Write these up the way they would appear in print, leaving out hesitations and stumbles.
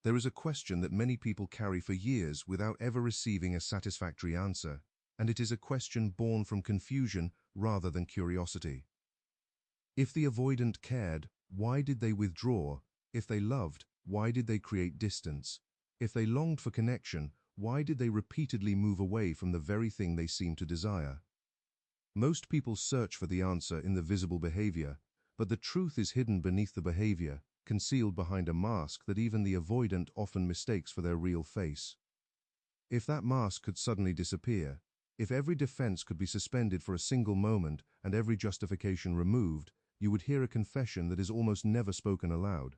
There is a question that many people carry for years without ever receiving a satisfactory answer, and it is a question born from confusion rather than curiosity. If the avoidant cared, why did they withdraw? If they loved, why did they create distance? If they longed for connection, why did they repeatedly move away from the very thing they seemed to desire? Most people search for the answer in the visible behavior, but the truth is hidden beneath the behavior, concealed behind a mask that even the avoidant often mistakes for their real face. If that mask could suddenly disappear, if every defense could be suspended for a single moment and every justification removed, you would hear a confession that is almost never spoken aloud.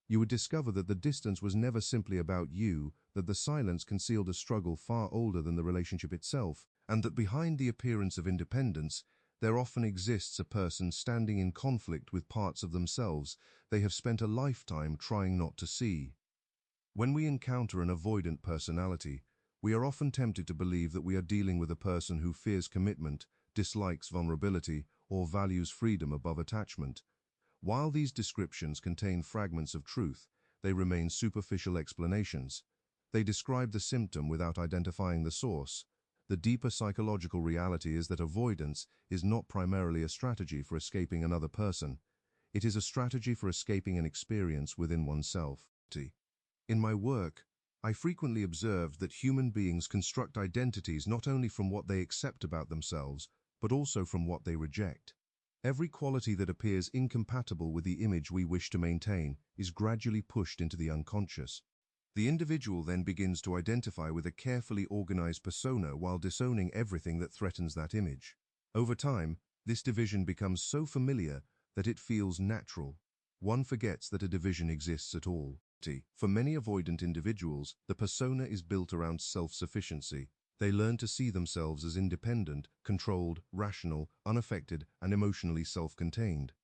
You would discover that the distance was never simply about you, that the silence concealed a struggle far older than the relationship itself, and that behind the appearance of independence, there often exists a person standing in conflict with parts of themselves they have spent a lifetime trying not to see. When we encounter an avoidant personality, we are often tempted to believe that we are dealing with a person who fears commitment, dislikes vulnerability, or values freedom above attachment. While these descriptions contain fragments of truth, they remain superficial explanations. They describe the symptom without identifying the source. The deeper psychological reality is that avoidance is not primarily a strategy for escaping another person. It is a strategy for escaping an experience within oneself. In my work, I frequently observed that human beings construct identities not only from what they accept about themselves, but also from what they reject. Every quality that appears incompatible with the image we wish to maintain is gradually pushed into the unconscious. The individual then begins to identify with a carefully organized persona while disowning everything that threatens that image. Over time, this division becomes so familiar that it feels natural. One forgets that a division exists at all. For many avoidant individuals, the persona is built around self-sufficiency. They learn to see themselves as independent, controlled, rational, unaffected, and emotionally self-contained.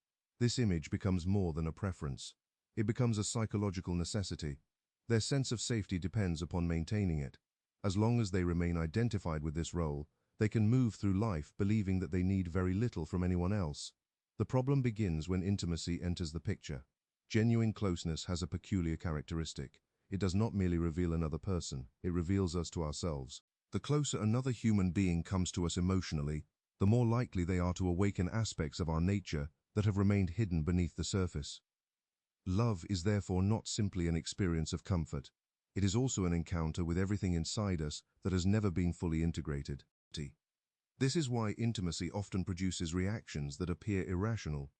This image becomes more than a preference. It becomes a psychological necessity. Their sense of safety depends upon maintaining it. As long as they remain identified with this role, they can move through life believing that they need very little from anyone else. The problem begins when intimacy enters the picture. Genuine closeness has a peculiar characteristic. It does not merely reveal another person, it reveals us to ourselves. The closer another human being comes to us emotionally, the more likely they are to awaken aspects of our nature that have remained hidden beneath the surface. Love is therefore not simply an experience of comfort. It is also an encounter with everything inside us that has never been fully integrated. This is why intimacy often produces reactions that appear irrational.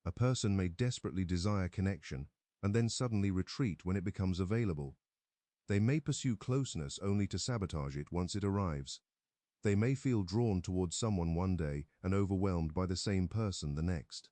A person may desperately desire connection and then suddenly retreat when it becomes available. They may pursue closeness only to sabotage it once it arrives. They may feel drawn towards someone one day and overwhelmed by the same person the next.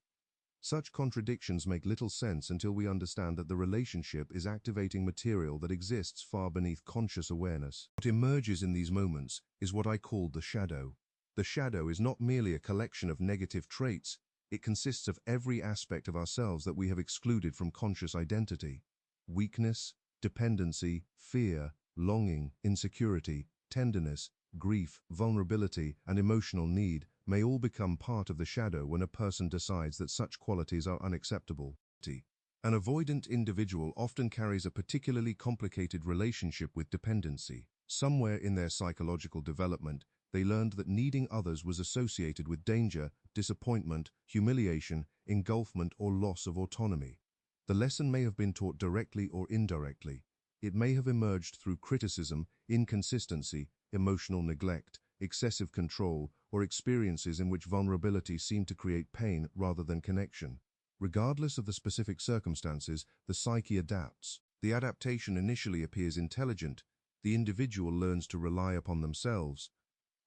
Such contradictions make little sense until we understand that the relationship is activating material that exists far beneath conscious awareness. What emerges in these moments is what I call the shadow. The shadow is not merely a collection of negative traits, it consists of every aspect of ourselves that we have excluded from conscious identity. Weakness, dependency, fear, longing, insecurity, tenderness, grief, vulnerability, and emotional need may all become part of the shadow when a person decides that such qualities are unacceptable. An avoidant individual often carries a particularly complicated relationship with dependency. Somewhere in their psychological development, they learned that needing others was associated with danger, disappointment, humiliation, engulfment, or loss of autonomy. The lesson may have been taught directly or indirectly. It may have emerged through criticism, inconsistency, emotional neglect, excessive control, or experiences in which vulnerability seemed to create pain rather than connection. Regardless of the specific circumstances, the psyche adapts. The adaptation initially appears intelligent. The individual learns to rely upon themselves.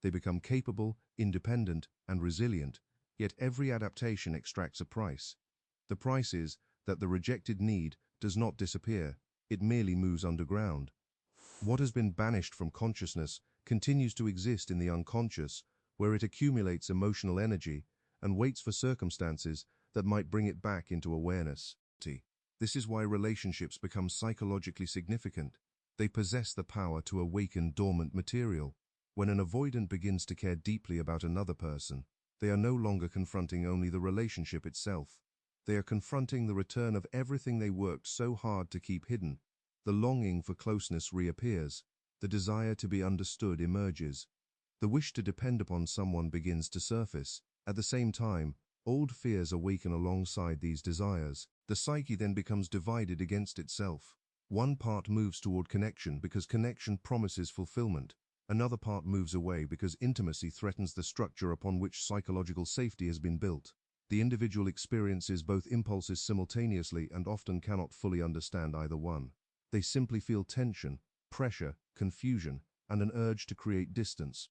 They become capable, independent, and resilient, yet every adaptation extracts a price. The price is that the rejected need does not disappear, it merely moves underground. What has been banished from consciousness continues to exist in the unconscious, where it accumulates emotional energy and waits for circumstances that might bring it back into awareness. This is why relationships become psychologically significant. They possess the power to awaken dormant material. When an avoidant begins to care deeply about another person, they are no longer confronting only the relationship itself. They are confronting the return of everything they worked so hard to keep hidden. The longing for closeness reappears. The desire to be understood emerges. The wish to depend upon someone begins to surface. At the same time, old fears awaken alongside these desires. The psyche then becomes divided against itself. One part moves toward connection because connection promises fulfillment. Another part moves away because intimacy threatens the structure upon which psychological safety has been built. The individual experiences both impulses simultaneously and often cannot fully understand either one. They simply feel tension, pressure, confusion, and an urge to create distance.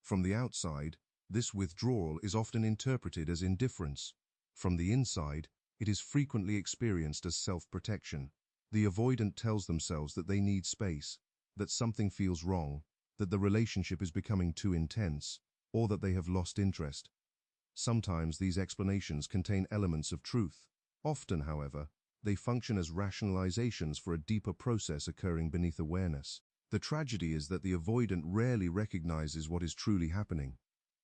From the outside, this withdrawal is often interpreted as indifference. From the inside, it is frequently experienced as self-protection. The avoidant tells themselves that they need space, that something feels wrong, that the relationship is becoming too intense, or that they have lost interest. Sometimes these explanations contain elements of truth. Often, however, they function as rationalizations for a deeper process occurring beneath awareness. The tragedy is that the avoidant rarely recognizes what is truly happening.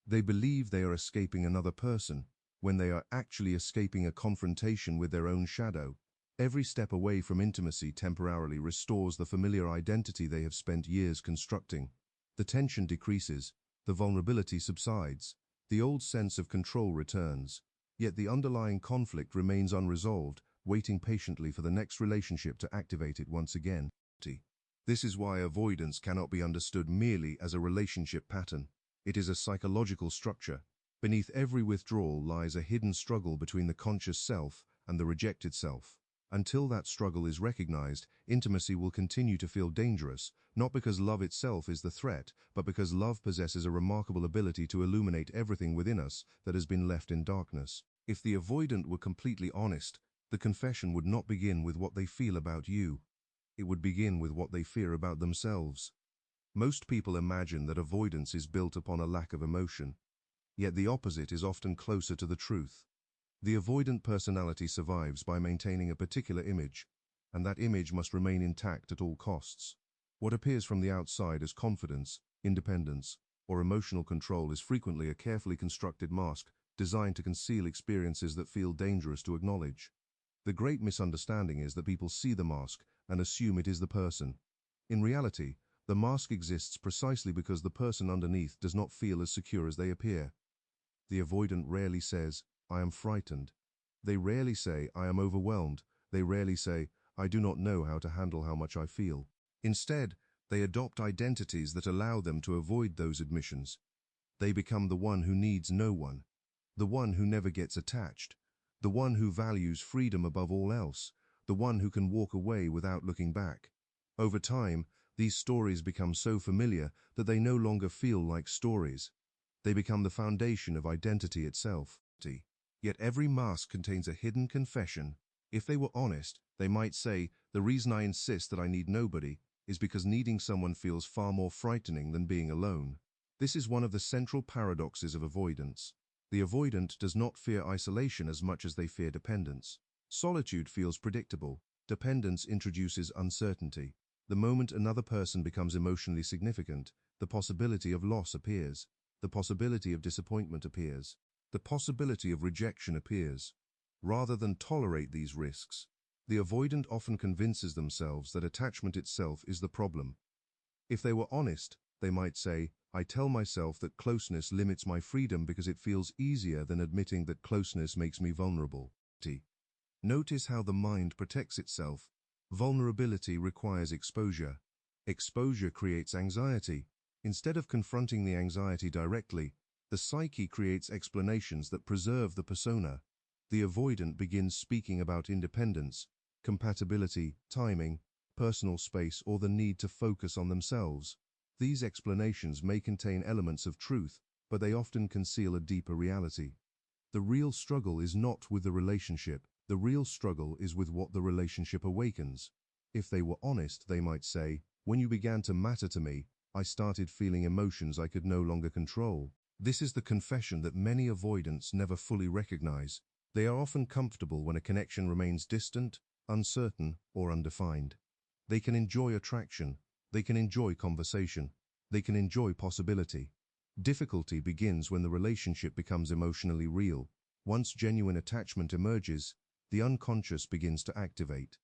They believe they are escaping another person, when they are actually escaping a confrontation with their own shadow. Every step away from intimacy temporarily restores the familiar identity they have spent years constructing. The tension decreases, the vulnerability subsides, the old sense of control returns, yet the underlying conflict remains unresolved, waiting patiently for the next relationship to activate it once again. This is why avoidance cannot be understood merely as a relationship pattern. It is a psychological structure. Beneath every withdrawal lies a hidden struggle between the conscious self and the rejected self. Until that struggle is recognized, intimacy will continue to feel dangerous, not because love itself is the threat, but because love possesses a remarkable ability to illuminate everything within us that has been left in darkness. If the avoidant were completely honest, the confession would not begin with what they feel about you. It would begin with what they fear about themselves. Most people imagine that avoidance is built upon a lack of emotion, yet the opposite is often closer to the truth. The avoidant personality survives by maintaining a particular image, and that image must remain intact at all costs. What appears from the outside as confidence, independence, or emotional control is frequently a carefully constructed mask designed to conceal experiences that feel dangerous to acknowledge. The great misunderstanding is that people see the mask and assume it is the person. In reality, the mask exists precisely because the person underneath does not feel as secure as they appear. The avoidant rarely says, "I am frightened." They rarely say, "I am overwhelmed." They rarely say, "I do not know how to handle how much I feel." Instead, they adopt identities that allow them to avoid those admissions. They become the one who needs no one, the one who never gets attached, the one who values freedom above all else, the one who can walk away without looking back. Over time, these stories become so familiar that they no longer feel like stories. They become the foundation of identity itself. Yet every mask contains a hidden confession. If they were honest, they might say, "The reason I insist that I need nobody is because needing someone feels far more frightening than being alone." This is one of the central paradoxes of avoidance. The avoidant does not fear isolation as much as they fear dependence. Solitude feels predictable. Dependence introduces uncertainty. The moment another person becomes emotionally significant, the possibility of loss appears. The possibility of disappointment appears. The possibility of rejection appears. Rather than tolerate these risks, the avoidant often convinces themselves that attachment itself is the problem. If they were honest, they might say, "I tell myself that closeness limits my freedom because it feels easier than admitting that closeness makes me vulnerable." Notice how the mind protects itself. Vulnerability requires exposure. Exposure creates anxiety. Instead of confronting the anxiety directly, the psyche creates explanations that preserve the persona. The avoidant begins speaking about independence, compatibility, timing, personal space, or the need to focus on themselves. These explanations may contain elements of truth, but they often conceal a deeper reality. The real struggle is not with the relationship. The real struggle is with what the relationship awakens. If they were honest, they might say, "When you began to matter to me, I started feeling emotions I could no longer control." This is the confession that many avoidants never fully recognize. They are often comfortable when a connection remains distant, uncertain, or undefined. They can enjoy attraction. They can enjoy conversation. They can enjoy possibility. Difficulty begins when the relationship becomes emotionally real. Once genuine attachment emerges, the unconscious begins to activate.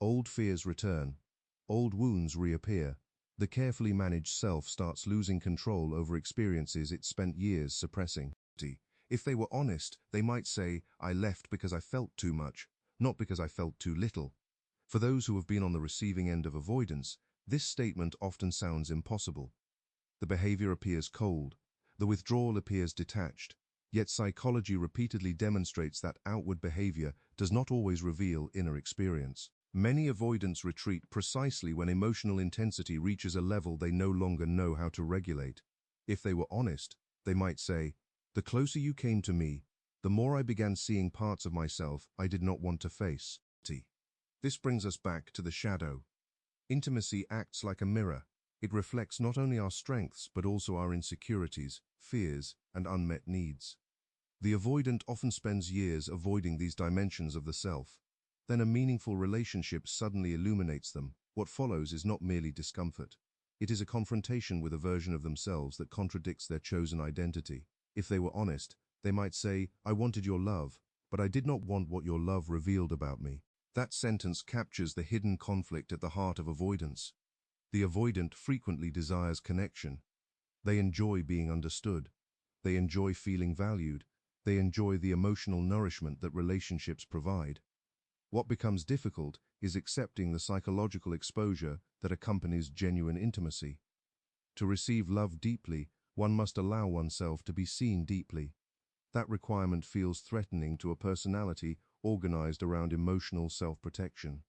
Old fears return. Old wounds reappear. The carefully managed self starts losing control over experiences it spent years suppressing. If they were honest, they might say, "I left because I felt too much, not because I felt too little." For those who have been on the receiving end of avoidance, this statement often sounds impossible. The behavior appears cold. The withdrawal appears detached. Yet psychology repeatedly demonstrates that outward behavior does not always reveal inner experience. Many avoidants retreat precisely when emotional intensity reaches a level they no longer know how to regulate. If they were honest, they might say, "The closer you came to me, the more I began seeing parts of myself I did not want to face." This brings us back to the shadow. Intimacy acts like a mirror. It reflects not only our strengths but also our insecurities, fears, and unmet needs. The avoidant often spends years avoiding these dimensions of the self. Then a meaningful relationship suddenly illuminates them. What follows is not merely discomfort. It is a confrontation with a version of themselves that contradicts their chosen identity. If they were honest, they might say, "I wanted your love, but I did not want what your love revealed about me." That sentence captures the hidden conflict at the heart of avoidance. The avoidant frequently desires connection. They enjoy being understood. They enjoy feeling valued. They enjoy the emotional nourishment that relationships provide. What becomes difficult is accepting the psychological exposure that accompanies genuine intimacy. To receive love deeply, one must allow oneself to be seen deeply. That requirement feels threatening to a personality organized around emotional self-protection.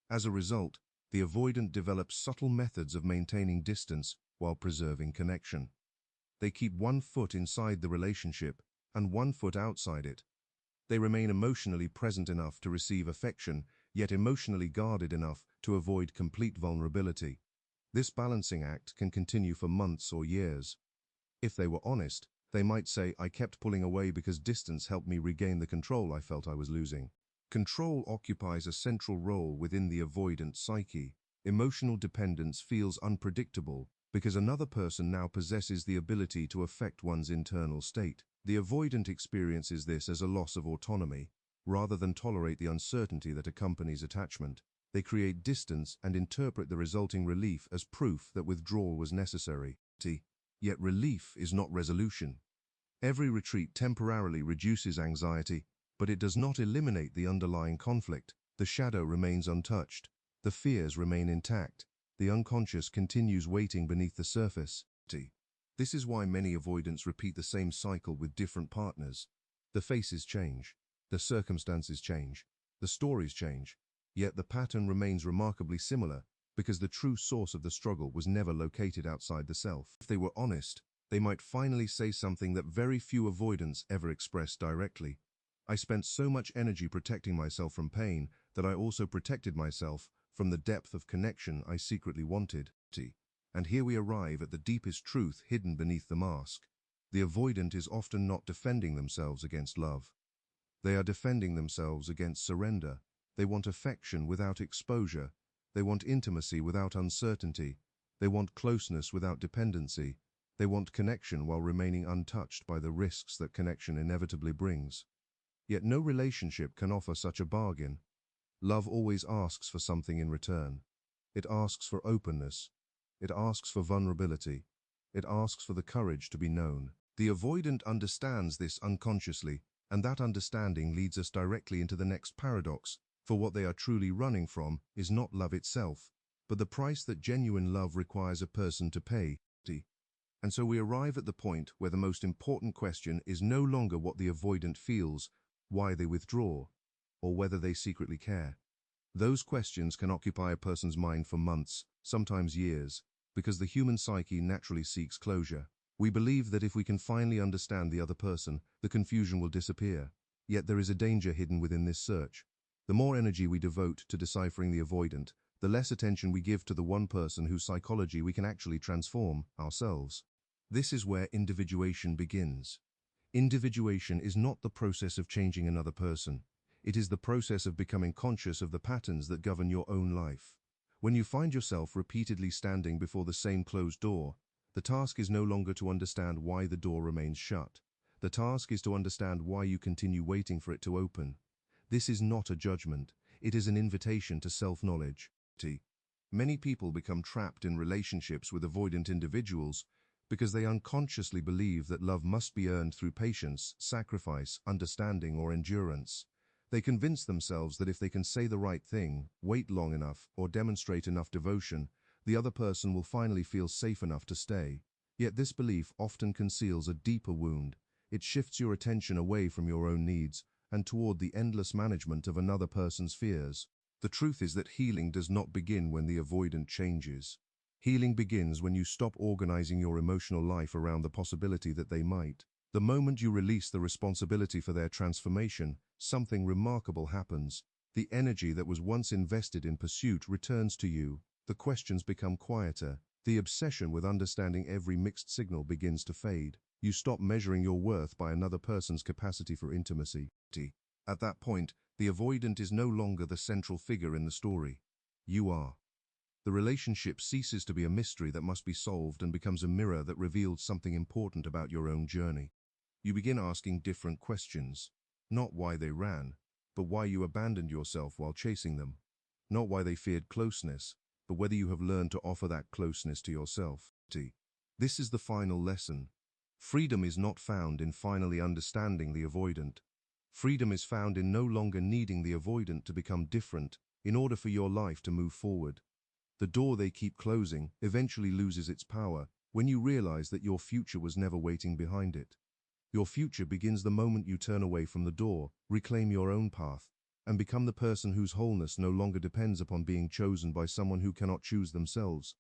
As a result, the avoidant develops subtle methods of maintaining distance while preserving connection. They keep one foot inside the relationship and one foot outside it. They remain emotionally present enough to receive affection, yet emotionally guarded enough to avoid complete vulnerability. This balancing act can continue for months or years. If they were honest, they might say, "I kept pulling away because distance helped me regain the control I felt I was losing." Control occupies a central role within the avoidant psyche. Emotional dependence feels unpredictable because another person now possesses the ability to affect one's internal state. The avoidant experiences this as a loss of autonomy. Rather than tolerate the uncertainty that accompanies attachment, they create distance and interpret the resulting relief as proof that withdrawal was necessary. Yet relief is not resolution. Every retreat temporarily reduces anxiety, but it does not eliminate the underlying conflict. The shadow remains untouched. The fears remain intact. The unconscious continues waiting beneath the surface. This is why many avoidants repeat the same cycle with different partners. The faces change. The circumstances change. The stories change. Yet the pattern remains remarkably similar, because the true source of the struggle was never located outside the self. If they were honest, they might finally say something that very few avoidants ever express directly. "I spent so much energy protecting myself from pain that I also protected myself from the depth of connection I secretly wanted." And here we arrive at the deepest truth hidden beneath the mask. The avoidant is often not defending themselves against love. They are defending themselves against surrender. They want affection without exposure. They want intimacy without uncertainty. They want closeness without dependency. They want connection while remaining untouched by the risks that connection inevitably brings. Yet no relationship can offer such a bargain. Love always asks for something in return. It asks for openness. It asks for vulnerability. It asks for the courage to be known. The avoidant understands this unconsciously, and that understanding leads us directly into the next paradox. For what they are truly running from is not love itself, but the price that genuine love requires a person to pay. And so we arrive at the point where the most important question is no longer what the avoidant feels, why they withdraw, or whether they secretly care. Those questions can occupy a person's mind for months, sometimes years, because the human psyche naturally seeks closure. We believe that if we can finally understand the other person, the confusion will disappear. Yet there is a danger hidden within this search. The more energy we devote to deciphering the avoidant, the less attention we give to the one person whose psychology we can actually transform, ourselves. This is where individuation begins. Individuation is not the process of changing another person. It is the process of becoming conscious of the patterns that govern your own life. When you find yourself repeatedly standing before the same closed door, the task is no longer to understand why the door remains shut. The task is to understand why you continue waiting for it to open. This is not a judgment. it is an invitation to self-knowledge. Many people become trapped in relationships with avoidant individuals because they unconsciously believe that love must be earned through patience, sacrifice, understanding, or endurance. They convince themselves that if they can say the right thing, wait long enough, or demonstrate enough devotion, the other person will finally feel safe enough to stay. Yet this belief often conceals a deeper wound. It shifts your attention away from your own needs and toward the endless management of another person's fears. The truth is that healing does not begin when the avoidant changes. Healing begins when you stop organizing your emotional life around the possibility that they might. The moment you release the responsibility for their transformation, something remarkable happens. The energy that was once invested in pursuit returns to you. The questions become quieter. The obsession with understanding every mixed signal begins to fade. You stop measuring your worth by another person's capacity for intimacy. At that point, the avoidant is no longer the central figure in the story. You are. The relationship ceases to be a mystery that must be solved and becomes a mirror that reveals something important about your own journey. You begin asking different questions. Not why they ran, but why you abandoned yourself while chasing them. Not why they feared closeness, but whether you have learned to offer that closeness to yourself. This is the final lesson. Freedom is not found in finally understanding the avoidant. Freedom is found in no longer needing the avoidant to become different in order for your life to move forward. The door they keep closing eventually loses its power when you realize that your future was never waiting behind it. Your future begins the moment you turn away from the door, reclaim your own path, and become the person whose wholeness no longer depends upon being chosen by someone who cannot choose themselves.